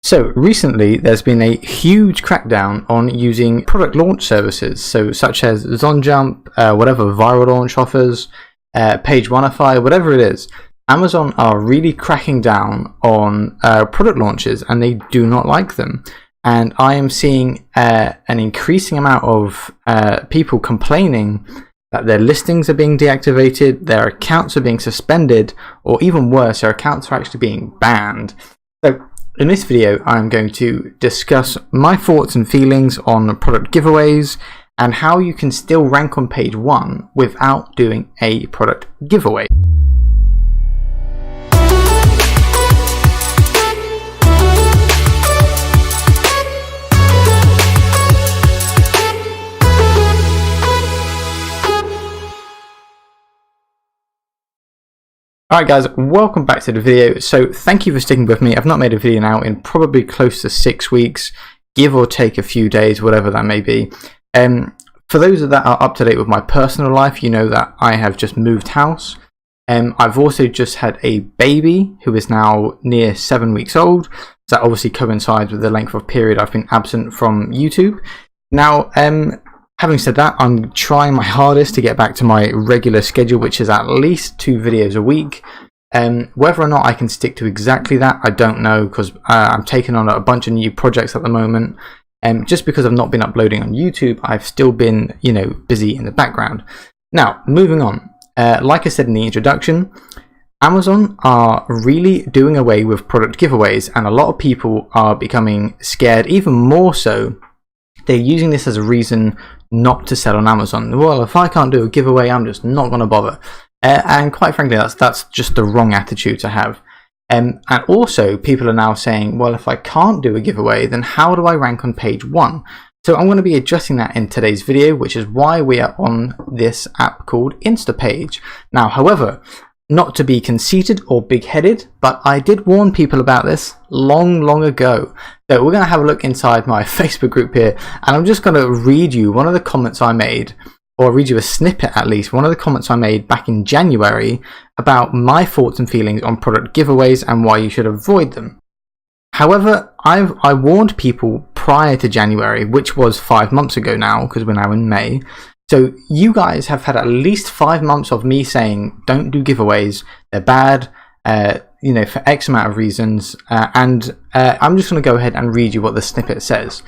So recently there's been a huge crackdown on using product launch services, such as ZonJump, whatever viral launch offers, PageOneify, whatever it is. Amazon are really cracking down on product launches, and they do not like them. And I am seeing an increasing amount of people complaining that their listings are being deactivated, their accounts are being suspended, or even worse, their accounts are actually being banned. So in this video, I'm going to discuss my thoughts and feelings on product giveaways and how you can still rank on page 1 without doing a product giveaway. Alright guys, welcome back to the video. So thank you for sticking with me. I've not made a video now in probably close to 6 weeks, give or take a few days, whatever that may be. For those that are up to date with my personal life, you know that I have just moved house. I've also just had a baby who is now near 7 weeks old. So that obviously coincides with the length of period I've been absent from YouTube. Now, having said that, I'm trying my hardest to get back to my regular schedule, which is at least 2 videos a week. Whether or not I can stick to exactly that, I don't know, because I'm taking on a bunch of new projects at the moment. Just because I've not been uploading on YouTube, I've still been, busy in the background. Now, moving on. Like I said in the introduction, Amazon are really doing away with product giveaways, and a lot of people are becoming scared, even more so. They're using this as a reason not to sell on Amazon. Well, if I can't do a giveaway, I'm just not going to bother. And quite frankly, that's just the wrong attitude to have. And also, people are now saying, well, if I can't do a giveaway, then how do I rank on page 1? So I'm going to be addressing that in today's video, which is why we are on this app called Instapage. Now, however, not to be conceited or big-headed, but I did warn people about this long ago. So we're going to have a look inside my Facebook group here, and I'm just going to read you one of the comments I made, or read you a snippet at least, one of the comments I made back in January about my thoughts and feelings on product giveaways and why you should avoid them. However, I warned people prior to January, which was 5 months ago now, because we're now in May. So you guys have had at least 5 months of me saying, don't do giveaways, they're bad, for X amount of reasons. I'm just going to go ahead and read you what the snippet says.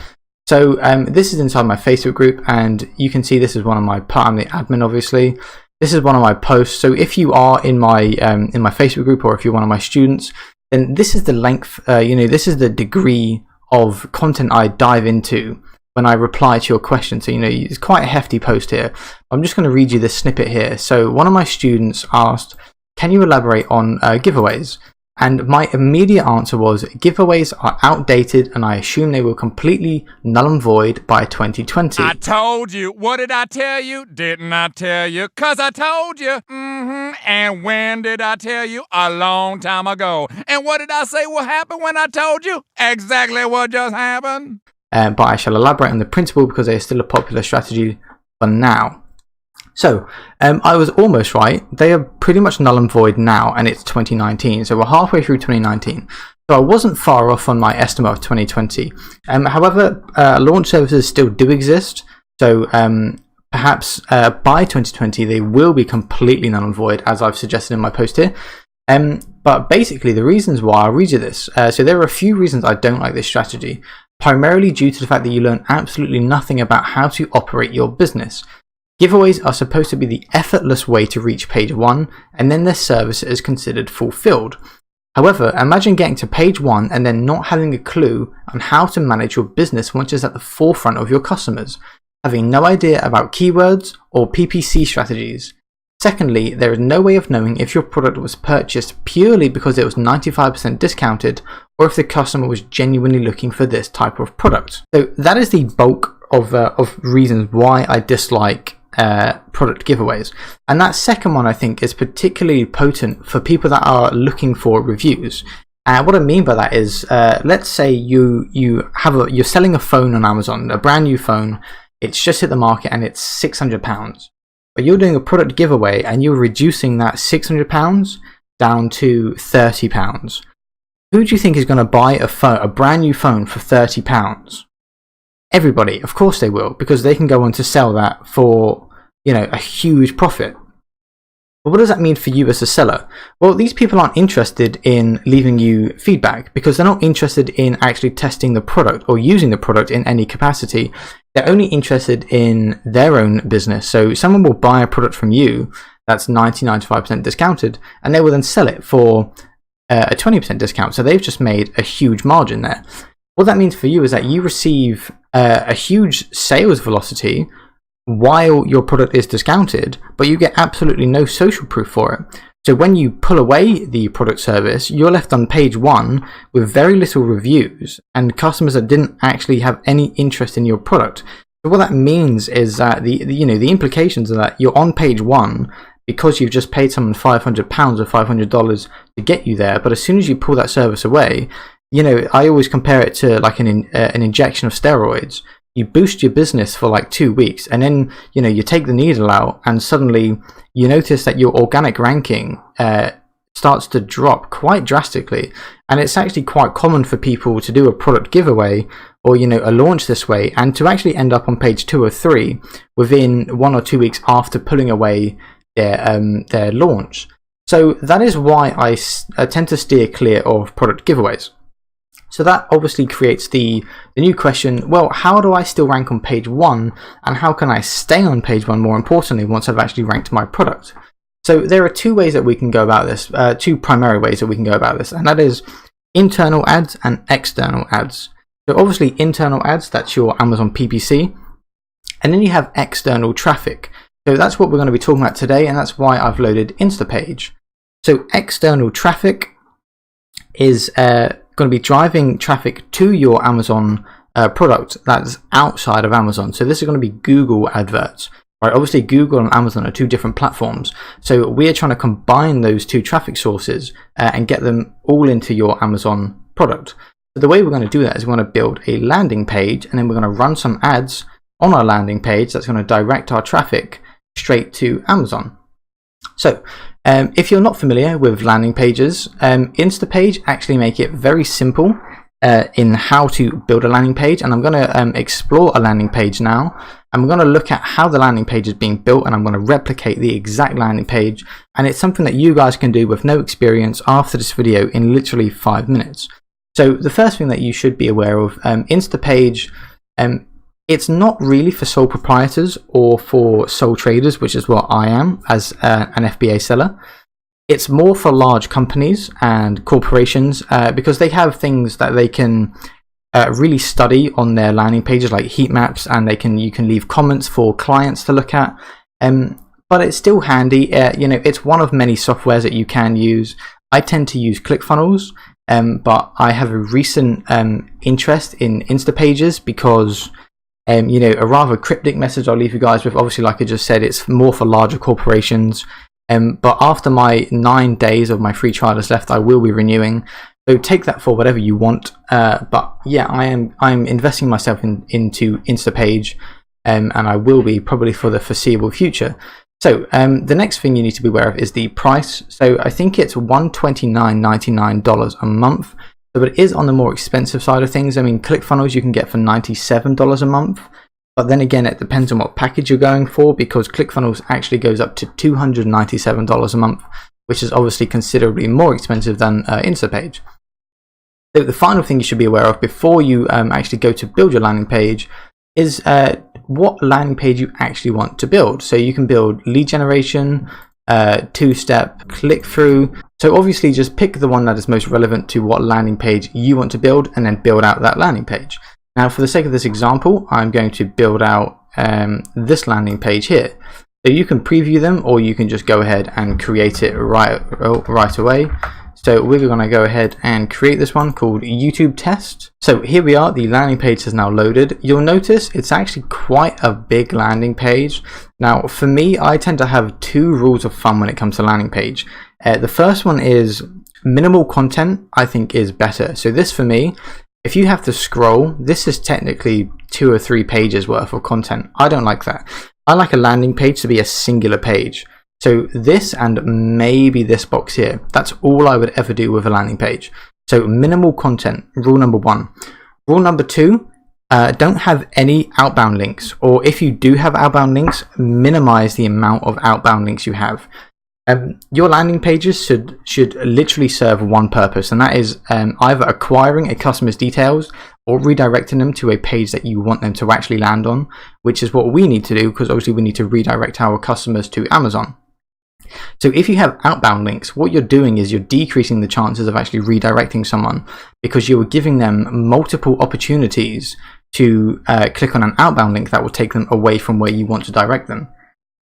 So this is inside my Facebook group, and you can see this is one of my, I'm the admin obviously. This is one of my posts. So if you are in my Facebook group, or if you're one of my students, then this is the length, this is the degree of content I dive into when I reply to your question. So, it's quite a hefty post here. I'm just going to read you this snippet here. So one of my students asked, can you elaborate on giveaways? And my immediate answer was, giveaways are outdated, and I assume they will completely null and void by 2020. I told you. What did I tell you? Didn't I tell you? 'Cause I told you. And when did I tell you? A long time ago. And what did I say will happen when I told you? Exactly what just happened. But I shall elaborate on the principle because they are still a popular strategy for now. So, I was almost right. They are pretty much null and void now, and it's 2019. So we're halfway through 2019. So I wasn't far off on my estimate of 2020. However, launch services still do exist. So perhaps by 2020, they will be completely null and void, as I've suggested in my post here. But basically, the reasons why, I'll read you this. So there are a few reasons I don't like this strategy. Primarily due to the fact that you learn absolutely nothing about how to operate your business. Giveaways are supposed to be the effortless way to reach page 1, and then their service is considered fulfilled. However, imagine getting to page 1 and then not having a clue on how to manage your business once it's at the forefront of your customers, having no idea about keywords or PPC strategies. Secondly, there is no way of knowing if your product was purchased purely because it was 95% discounted, or if the customer was genuinely looking for this type of product. So that is the bulk of reasons why I dislike product giveaways. And that second one, I think, is particularly potent for people that are looking for reviews. What I mean by that is, let's say you're selling a phone on Amazon, a brand new phone. It's just hit the market and it's £600. But you're doing a product giveaway and you're reducing that £600 down to £30. Who do you think is going to buy a brand new phone for £30? Everybody, of course they will, because they can go on to sell that for, a huge profit. But what does that mean for you as a seller? Well, these people aren't interested in leaving you feedback because they're not interested in actually testing the product or using the product in any capacity. They're only interested in their own business. So someone will buy a product from you that's 95% discounted, and they will then sell it for a 20% discount. So they've just made a huge margin there. What that means for you is that you receive a huge sales velocity while your product is discounted, but you get absolutely no social proof for it. So when you pull away the product service, you're left on page 1 with very little reviews and customers that didn't actually have any interest in your product. So what that means is that the implications are that you're on page 1 because you've just paid someone £500 or $500 to get you there, but as soon as you pull that service away, I always compare it to like an injection of steroids. You boost your business for like 2 weeks, and then you take the needle out, and suddenly you notice that your organic ranking starts to drop quite drastically. And it's actually quite common for people to do a product giveaway or a launch this way, and to actually end up on page 2 or 3 within 1 or 2 weeks after pulling away their launch. So that is why I tend to steer clear of product giveaways. So that obviously creates the new question, well, how do I still rank on page 1, and how can I stay on page 1 more importantly once I've actually ranked my product? So there are 2 ways that we can go about this, 2 primary ways that we can go about this, and that is internal ads and external ads. So obviously internal ads, that's your Amazon PPC, and then you have external traffic. So that's what we're going to be talking about today, and that's why I've loaded Instapage. So external traffic is going to be driving traffic to your Amazon product that's outside of Amazon. So this is going to be Google adverts, right? Obviously Google and Amazon are 2 different platforms, so we're trying to combine those 2 traffic sources and get them all into your Amazon product. So the way we're going to do that is we're going to build a landing page, and then we're going to run some ads on our landing page that's going to direct our traffic straight to Amazon. So if you're not familiar with landing pages, Instapage actually make it very simple in how to build a landing page, and I'm going to explore a landing page now. I'm going to look at how the landing page is being built, and I'm going to replicate the exact landing page, and it's something that you guys can do with no experience after this video in literally 5 minutes. So the first thing that you should be aware of, Instapage, it's not really for sole proprietors or for sole traders, which is what I am as an FBA seller. It's more for large companies and corporations because they have things that they can really study on their landing pages, like heat maps, and you can leave comments for clients to look at. But it's still handy. It's one of many softwares that you can use. I tend to use ClickFunnels, but I have a recent interest in Instapages because a rather cryptic message I'll leave you guys with. Obviously, like I just said, it's more for larger corporations. But after my 9 days of my free trial is left, I will be renewing. So take that for whatever you want. But yeah, I'm investing myself into Instapage, and I will be probably for the foreseeable future. So the next thing you need to be aware of is the price. So I think it's $129.99 a month. So it is on the more expensive side of things. I mean, ClickFunnels you can get for $97 a month. But then again, it depends on what package you're going for, because ClickFunnels actually goes up to $297 a month, which is obviously considerably more expensive than Instapage. So the final thing you should be aware of before you actually go to build your landing page is what landing page you actually want to build. So you can build lead generation, 2-step, click-through. So obviously just pick the one that is most relevant to what landing page you want to build, and then build out that landing page. Now, for the sake of this example, I'm going to build out this landing page here. So you can preview them, or you can just go ahead and create it right away. So we're going to go ahead and create this one called YouTube test. So here we are, the landing page is now loaded. You'll notice it's actually quite a big landing page. Now for me, I tend to have 2 rules of thumb when it comes to landing page. The first one is minimal content, I think, is better. So this for me, if you have to scroll, this is technically 2 or 3 pages worth of content. I don't like that. I like a landing page to be a singular page. So this and maybe this box here, that's all I would ever do with a landing page. So minimal content, rule number 1. Rule number 2, don't have any outbound links, or if you do have outbound links, minimize the amount of outbound links you have. Your landing pages should literally serve one purpose, and that is either acquiring a customer's details or redirecting them to a page that you want them to actually land on, which is what we need to do, because obviously we need to redirect our customers to Amazon. So if you have outbound links, what you're doing is you're decreasing the chances of actually redirecting someone, because you're giving them multiple opportunities to click on an outbound link that will take them away from where you want to direct them.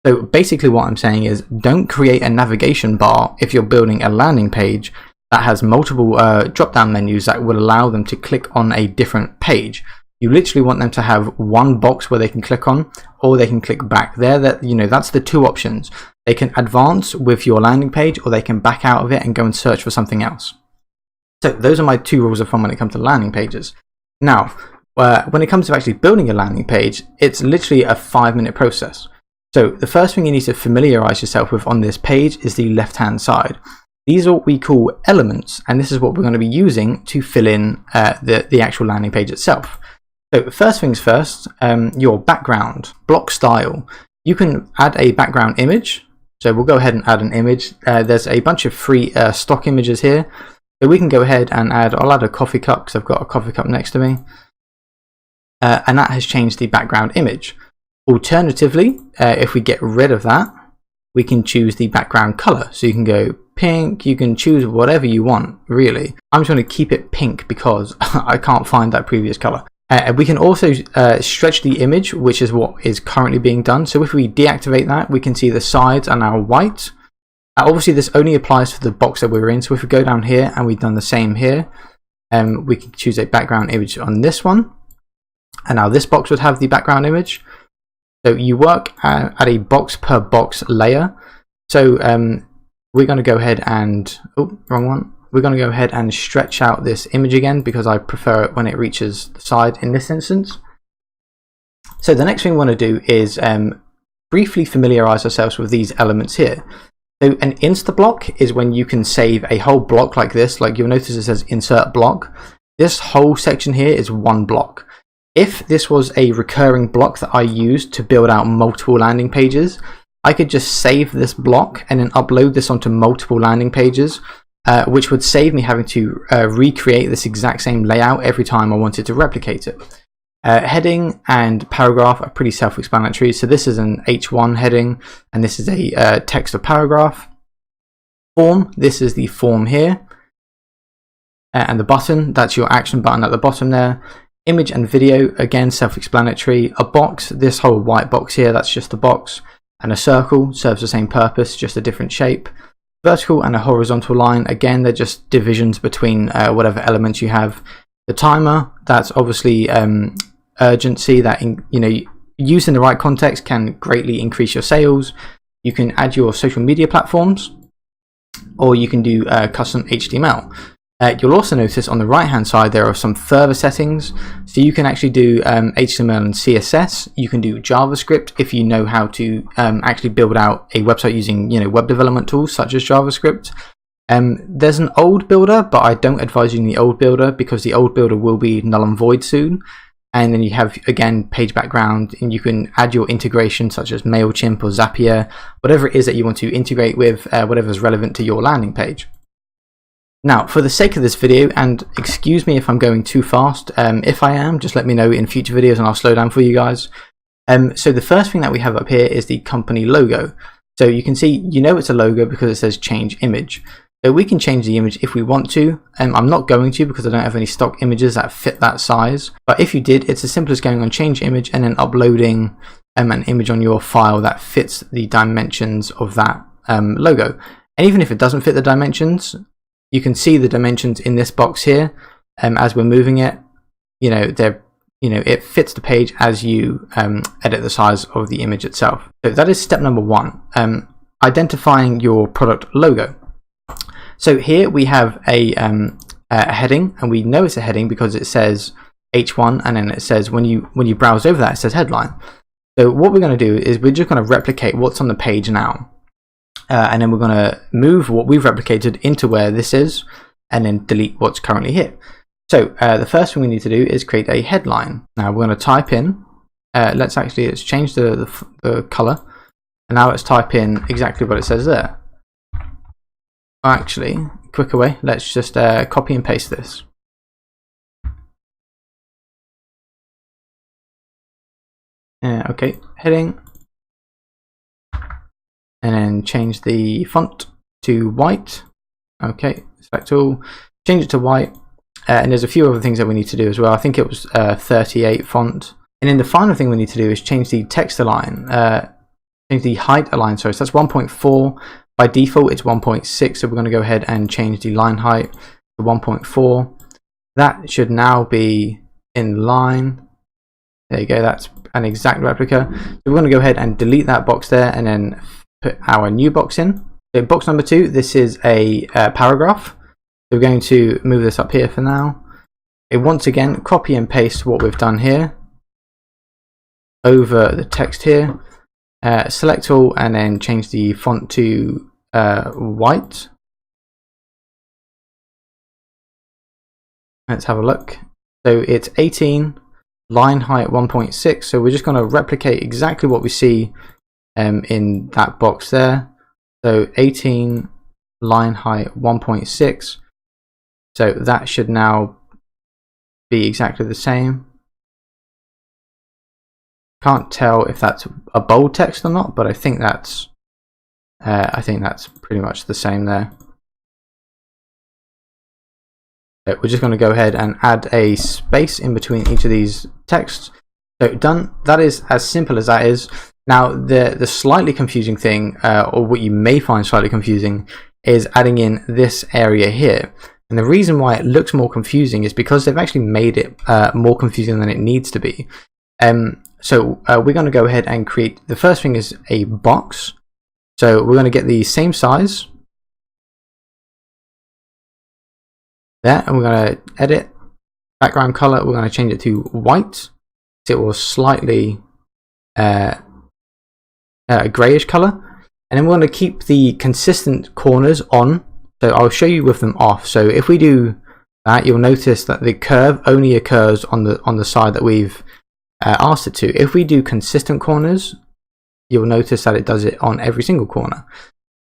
So basically what I'm saying is, don't create a navigation bar if you're building a landing page that has multiple drop-down menus that will allow them to click on a different page. You literally want them to have one box where they can click on, or they can click back. That's the two options. They can advance with your landing page, or they can back out of it and go and search for something else. So those are my 2 rules of thumb when it comes to landing pages. Now, when it comes to actually building a landing page, it's literally a 5-minute process. So the first thing you need to familiarize yourself with on this page is the left-hand side. These are what we call elements, and this is what we're going to be using to fill in the actual landing page itself. So first things first, your background, block style. You can add a background image. So we'll go ahead and add an image. There's a bunch of free stock images here. So we can go ahead and I'll add a coffee cup, because I've got a coffee cup next to me. And that has changed the background image. Alternatively, if we get rid of that, we can choose the background color. So you can go pink, you can choose whatever you want, really. I'm just going to keep it pink because I can't find that previous color. We can also stretch the image, which is what is currently being done. So if we deactivate that, we can see the sides are now white. Obviously, this only applies for the box that we're in. So if we go down here and we've done the same here, we can choose a background image on this one. And now this box would have the background image. So you work at a box per box layer. So we're going to go ahead and, wrong one. We're going to go ahead and stretch out this image again, because I prefer it when it reaches the side in this instance. So the next thing we want to do is briefly familiarize ourselves with these elements here. So an insta block is when you can save a whole block like this. Like you'll notice it says insert block. This whole section here is one block. If this was a recurring block that I used to build out multiple landing pages, I could just save this block and then upload this onto multiple landing pages, which would save me having to recreate this exact same layout every time I wanted to replicate it. Heading and paragraph are pretty self-explanatory. So this is an H1 heading, and this is a text of paragraph. Form, this is the form here. And the button, that's your action button at the bottom there. Image and video, again self-explanatory. A box, this whole white box here, that's just a box. And a circle serves the same purpose, just a different shape. Vertical and a horizontal line, again they're just divisions between whatever elements you have. The timer, that's obviously urgency, that used in the right context can greatly increase your sales. You can add your social media platforms, or you can do custom HTML. You'll also notice on the right hand side there are some further settings. So you can actually do HTML and CSS. You can do JavaScript if you know how to actually build out a website using web development tools such as JavaScript. There's an old builder, but I don't advise using the old builder, because the old builder will be null and void soon. And then you have, again, page background, and you can add your integration such as MailChimp or Zapier, whatever it is that you want to integrate with, whatever is relevant to your landing page. Now, for the sake of this video, and excuse me if I'm going too fast, if I am, just let me know in future videos and I'll slow down for you guys. So the first thing that we have up here is the company logo. So you can see, it's a logo because it says change image. So we can change the image if we want to. I'm not going to, because I don't have any stock images that fit that size. But if you did, it's as simple as going on change image and then uploading an image on your file that fits the dimensions of that logo. And even if it doesn't fit the dimensions, you can see the dimensions in this box here. As we're moving it, it fits the page as you edit the size of the image itself. So that is step number 1, identifying your product logo. So here we have a heading, and we know it's a heading because it says H1, and then it says when you browse over that, it says headline. So what we're going to do is we're just going to replicate what's on the page now. And then we're going to move what we've replicated into where this is. and then delete what's currently here. So the first thing we need to do is create a headline. Now we're going to type in, let's change the color, and now let's type in exactly what it says there. Actually, quicker way, let's just copy and paste this. Okay, heading, and then change the font to white. Okay, select all, change it to white, and there's a few other things that we need to do as well. I think it was 38 font. And then the final thing we need to do is change the text align, change the height align, sorry, so that's 1.4. By default it's 1.6, so we're going to go ahead and change the line height to 1.4. That should now be in line. There you go, that's an exact replica. So we're going to go ahead and delete that box there and then put our new box in. So box number 2, this is a paragraph. So we're going to move this up here for now. And once again, copy and paste what we've done here over the text here. Select all and then change the font to white. Let's have a look. So it's 18, line height 1.6. So we're just going to replicate exactly what we see in that box there. So 18, line height 1.6. So that should now be exactly the same. Can't tell if that's a bold text or not, but I think that's pretty much the same there. So we're just going to go ahead and add a space in between each of these texts. So done. That is as simple as that is. Now the slightly confusing thing, or what you may find slightly confusing, is adding in this area here. And the reason why it looks more confusing is because they've actually made it more confusing than it needs to be. So we're going to go ahead and create, the first thing is a box. So we're going to get the same size there, and we're going to edit background color. We're going to change it to white, so it will slightly grayish color, and then we're going to keep the consistent corners on. So I'll show you with them off. So if we do that, you'll notice that the curve only occurs on the side that we've asked it to. If we do consistent corners, you'll notice that it does it on every single corner.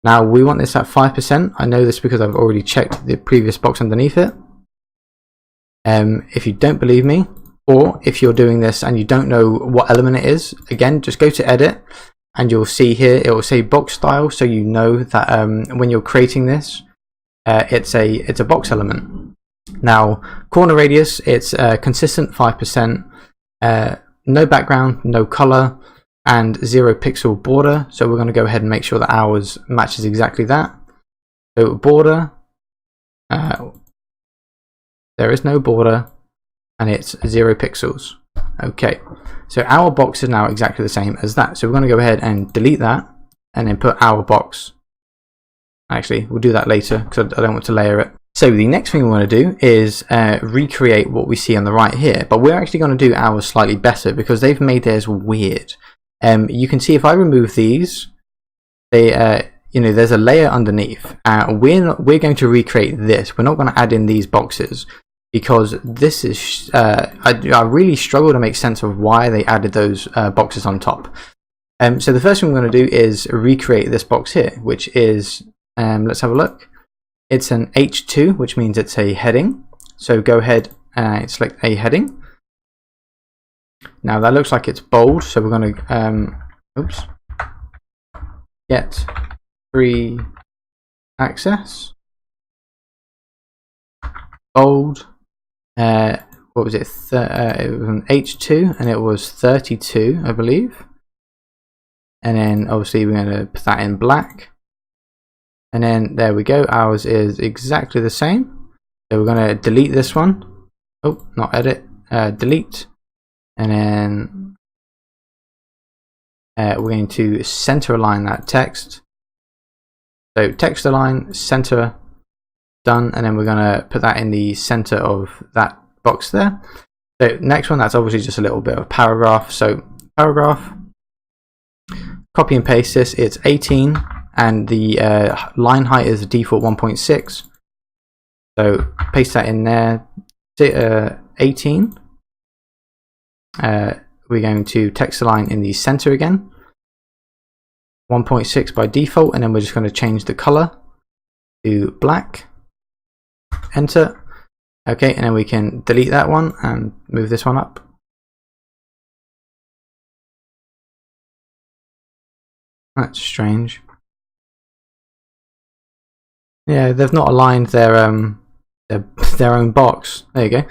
Now we want this at 5%. I know this because I've already checked the previous box underneath it. If you don't believe me, or if you're doing this and you don't know what element it is, again, just go to edit and you'll see here it will say box style, so you know that when you're creating this, it's a box element. Now corner radius, it's consistent 5%, no background, no color, and 0 pixel border. So we're going to go ahead and make sure that ours matches exactly that. So border, there is no border, and it's 0 pixels. Okay, so our box is now exactly the same as that. So we're going to go ahead and delete that and then put our box. Actually, we'll do that later because I don't want to layer it. So the next thing we want to do is recreate what we see on the right here, but we're actually going to do ours slightly better because they've made theirs weird. You can see if I remove these, they there's a layer underneath. We're going to recreate this. We're not going to add in these boxes because this is I really struggle to make sense of why they added those boxes on top. So the first thing we're going to do is recreate this box here, which is let's have a look. It's an H2, which means it's a heading. So go ahead and select a heading. Now that looks like it's bold, so we're going to get free access. Bold. What was it? It was an H2, and it was 32, I believe. And then obviously we're going to put that in black. And then there we go. Ours is exactly the same. So we're going to delete this one. Oh, not edit. Delete. And then we're going to center align that text. So text align, center, done. And then we're going to put that in the center of that box there. So next one, that's obviously just a little bit of paragraph. So paragraph, copy and paste this. It's 18 and the line height is default 1.6. So paste that in there. 18. We're going to text align in the center again. 1.6 by default, and then we're just going to change the color to black. Enter. Okay, and then we can delete that one and move this one up. That's strange. Yeah, they've not aligned their own box. There you go.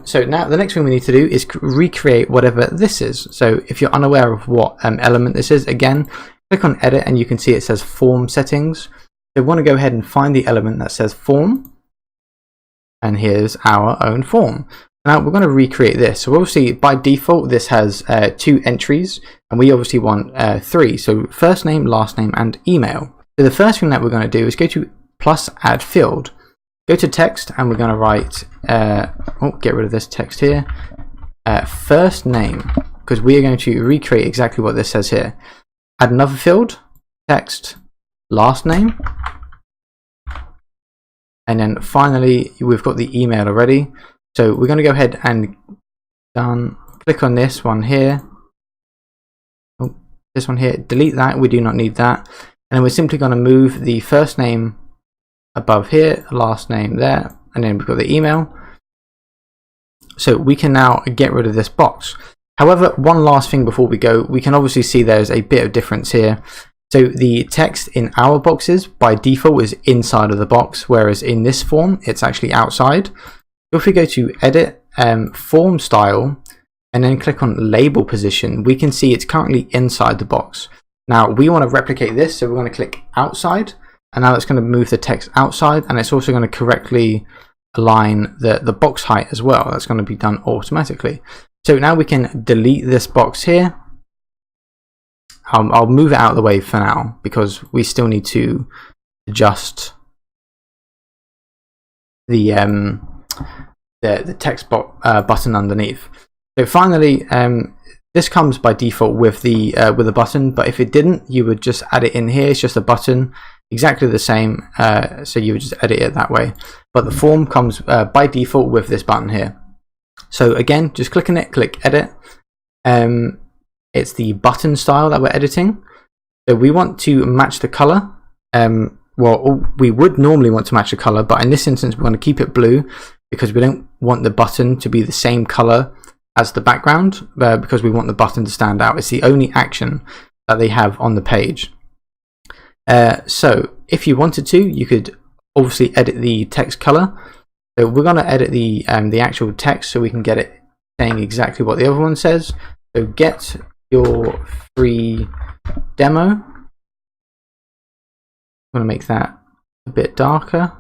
So now the next thing we need to do is recreate whatever this is. So if you're unaware of what element this is, again, click on edit and you can see it says form settings. So we want to go ahead and find the element that says form. And here's our own form. Now we're going to recreate this. So obviously by default this has 2 entries, and we obviously want 3. So first name, last name, and email. So the first thing that we're going to do is go to plus add field. Go to text, and we're going to write. Get rid of this text here. First name, because we are going to recreate exactly what this says here. Add another field. Text, last name. And then finally, we've got the email already. So we're going to go ahead and click on this one here. Oh, this one here. Delete that. We do not need that. And then we're simply going to move the first name above here, last name there, and then we've got the email. So we can now get rid of this box. However, one last thing before we go, we can obviously see there's a bit of difference here. So the text in our boxes by default is inside of the box, whereas in this form it's actually outside. If we go to edit, form style, and then click on label position, we can see it's currently inside the box. Now we want to replicate this, so we're going to click outside, and now it's going to move the text outside, and it's also going to correctly align the box height as well. That's going to be done automatically. So now we can delete this box here. I'll move it out of the way for now because we still need to adjust the text button underneath. So finally, this comes by default with the button, but if it didn't, you would just add it in here. It's just a button, exactly the same. So you would just edit it that way. But the form comes by default with this button here. So again, just click on it, click edit. It's the button style that we're editing. So we want to match the color. Well, we would normally want to match the color, but in this instance, we want to keep it blue because we don't want the button to be the same color as the background because we want the button to stand out. It's the only action that they have on the page. So if you wanted to, you could obviously edit the text color. So we're going to edit the actual text so we can get it saying exactly what the other one says. So get your free demo. I'm going to make that a bit darker.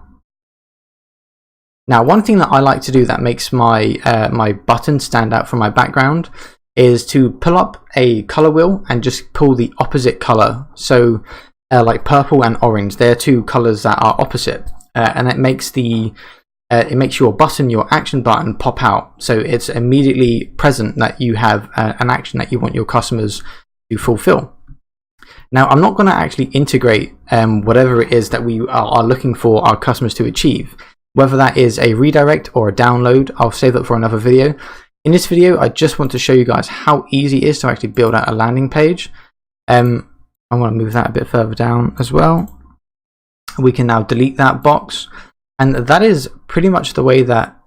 Now, one thing that I like to do that makes my my button stand out from my background is to pull up a color wheel and just pull the opposite color. So like purple and orange, they're 2 colors that are opposite, and it makes your button, your action button, pop out. So it's immediately present that you have an action that you want your customers to fulfill. Now, I'm not going to actually integrate whatever it is that we are looking for our customers to achieve. Whether that is a redirect or a download, I'll save that for another video. In this video, I just want to show you guys how easy it is to actually build out a landing page. I want to move that a bit further down as well. We can now delete that box. And that is pretty much the way that...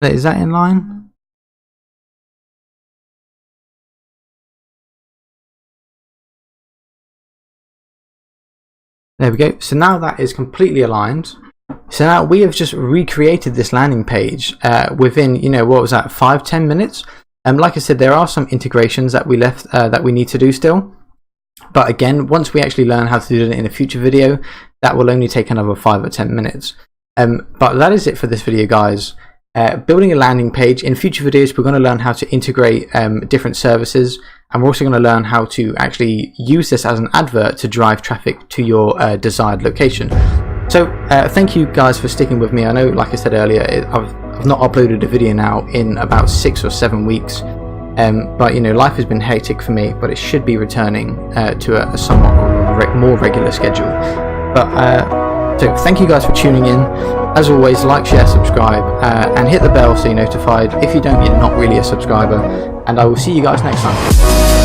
Is that in line? There we go. So now that is completely aligned. So now we have just recreated this landing page within, what was that, 5-10 minutes? Like I said, there are some integrations that we left that we need to do still. But again, once we actually learn how to do it in a future video, that will only take another 5 or 10 minutes. But that is it for this video, guys. Building a landing page. In future videos, we're going to learn how to integrate different services, and we're also going to learn how to actually use this as an advert to drive traffic to your desired location. So thank you guys for sticking with me. I know, like I said earlier, I've not uploaded a video now in about 6 or 7 weeks, but life has been hectic for me, but it should be returning to a somewhat more regular schedule. But So thank you guys for tuning in. As always, like, share, subscribe, and hit the bell so you're notified. If you don't, you're not really a subscriber. And I will see you guys next time.